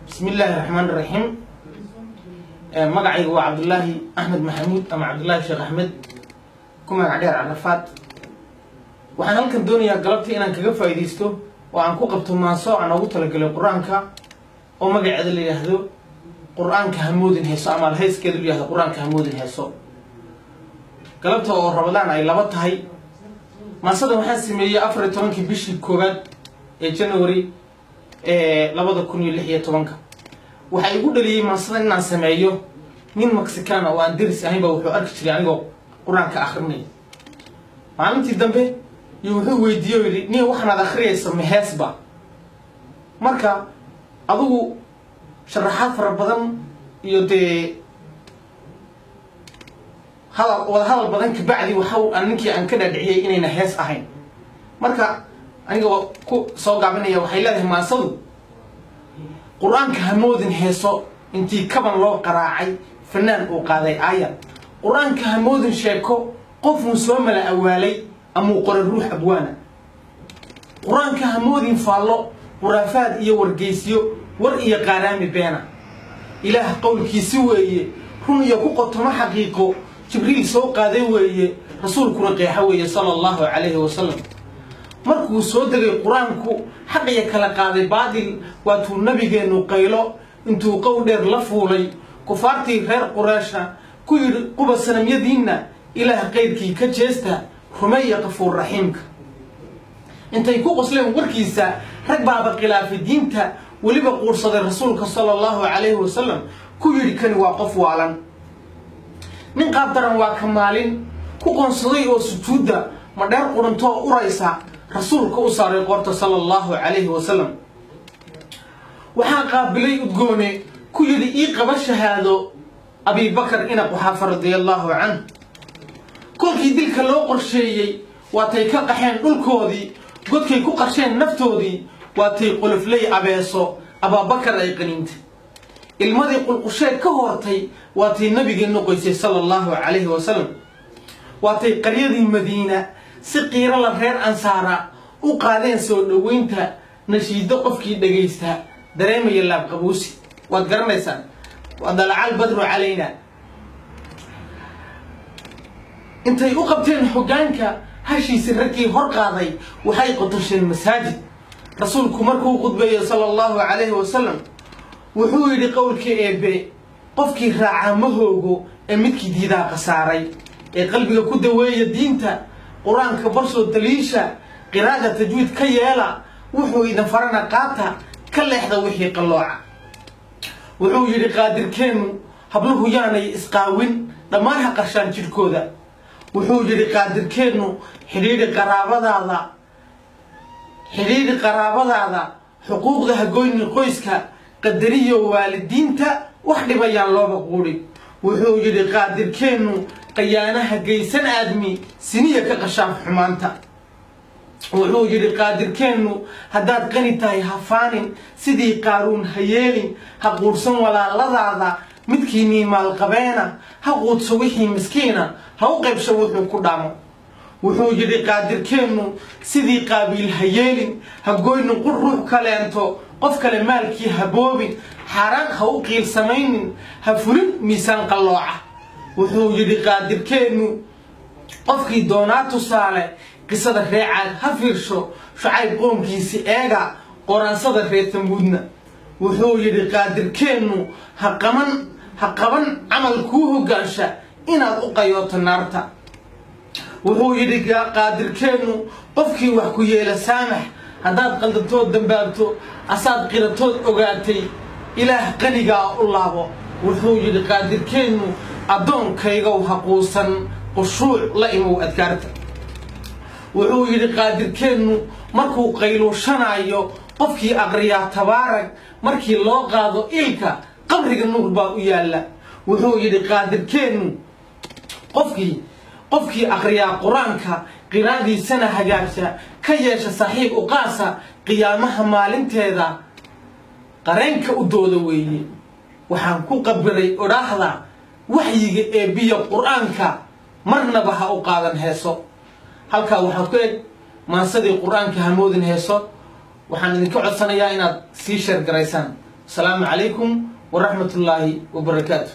بسم الله الرحمن الرحيم. مقعي هو عبد الله أحمد محمود أم عبد الله الشيخ أحمد كما عدير عرفات waxaan halkan doonayaa galabtii inaan kaga faa'iideysto oo aan ku qabto maaso aan ugu talagalay quraanka oo magaceeda la yiraahdo quraanka hamoodin heeso ama heeskeedu la yiraahdo quraanka hamoodin heeso galabta oo Ramadaan ay laba tahay maasada waxaan sameeyay 14 bishii koobaad ee January 2016 waxa igu dhaliyay maasada inaan sameeyo nin Mexican oo aan diris ahayn baa wuxuu arki jiray anigoo quraanka akhrinay maalintii dambe yuuxuu weydiiyay nin waxaan akhriyaysaa meheesba marka adigu sharaxaad fara badan iyo hadal badan ka bacdi waxa aan ninkii aan ka dhaadhiciyay inayna hees ahayn marka aniga ku soo gaabanaya waxay leedahay maasadu quraanka hamoodin heeso intii kaban loo qaraacay fanaan uu qaaday aayad quraanka hamoodin sheeko qof uu soo mala awaalay أمو قرر روح أبوانا قرآن كهمودين فالله ورافات إيا ورقيسيو ورئي قارامي بينا إله قولك يسوي هم يقوق تما حقيقو جبريل سوق هذا رسول كرقي حوي صلى الله عليه وسلم مركو سودري قرآنكو حقيا كالقاضي بادل واتو النبي جينو قيلو انتو قودر لفولي كفارتي غير قراشا كوير قبا سنم يديننا إله قيدكي كجيستا رمية غفور رحيمك انت يكون قسلين وركيسا رقبا بقلاف دينتا ولبا قرصد رسولك صلى الله عليه وسلم كويري كان واقفوا على من قابدران واكمالين كو قنصدي وسجودا مدار قرنتو أريسا رسولك أصاري قرط صلى الله عليه وسلم وحان قابلي أدقوني كويري إيقا بشهادو أبي بكر إنا قحافة رضي الله عنه كلكي دلك لو قرشيي واتي كقحين دلكودي قدكي كو قرشين نفتودي واتي قلف لي أبيسو أبا بكر أي قنينت الماضي قل قشي كهورتي واتي النبي النقيسي صلى الله عليه وسلم واتي قرية مدينة سقيرة لغير أنصارا وقالين سولوينتا نشيد قفكي دقيستا دريمي يلاب قبوسي واتقرنيسان وضلع البدر علينا intay u qabteen xogaanka hashiisa ragii hor qaaday waxay qotasheen masaajid rasuulku markuu qudbeeyay sallallahu alayhi wasallam wuxuu yiri qowlkii eebe qofkii raaca mahoogo ee midkii diidaa qasaaray ee qalbiga ku daweeya diinta quraanka barsoo daliisha qiraa'ada tajwiid ka yeela wuxuu idin farana qaata ka leexda wixii qalooca wuxuu yiri qaadirkeenu habluhu yaanay isqaawin dhamaan ha qarshaan jirkooda wuxuu yiri qaadirkeenu xiriir qaraabadaada xuquuqda hagoyn qoyska qadariyo waalidiinta wax dhibayaan looba quuri wuxuu yiri qaadirkeenu qiyaanaha geysan aadmi siniya ka qashaaf xumaanta wuxuu yiri qaadirkeenu hadaad qani tahay hafaanin sidii qaaruun hayeelin ha quursan walaaladaada midkiini maal qabeena ha quudso wixii miskiina ha u qaybsho wuxuu ku dhaamo wuxuu yiri qaadirkeenu sidii qaabiil hayeelin ha gooynin ruux kaleento qof kale maalkii haboobin xaraan ha u qiil samaynin ha furin miisaan qalooca wuxuu yiri qaadirkeenu qofkii doonaa tusaale qisada reecaad ha fiirsho shucayb qoomkiisi eega qoraansada reer Tamuudna wuxuu yiri qaadirkeenu ha qaban camal kuu hogaansha inaad u qayooto naarta wuxuu yiri qaadirkeenu qofkii wax ku yeela saamax hadaad qaldanto dambaabto asaad qiratood ogaatay ilaah qaniga u laabo wuxuu yiri qaadirkeenu adoonkayga ha quusan qushuuc la imow adkaarta wuxuu yiri qaadirkeenu markuu qayluushanayo qofkii aqriyaa tabaarak markii loo qaado ilka qabriga nuur baa u yaala wuxuu yiri qaadirkeenu qofkii aqriyaa quraanka qiraadiisana hagaagsa ka yeesha saaxiib u qaasa qiyaamaha maalinteeda qareenka u dooda weeye waxaan ku qabiray odhaahda waxyiga ee biyo quraanka marnaba ha u qaadan heeso halka waxa ku eg maasadii quraanka hamoodin heeso waxaan idinka codsanayaa inaad sii sheer garaysaan السلام عليكم ورحمة الله وبركاته.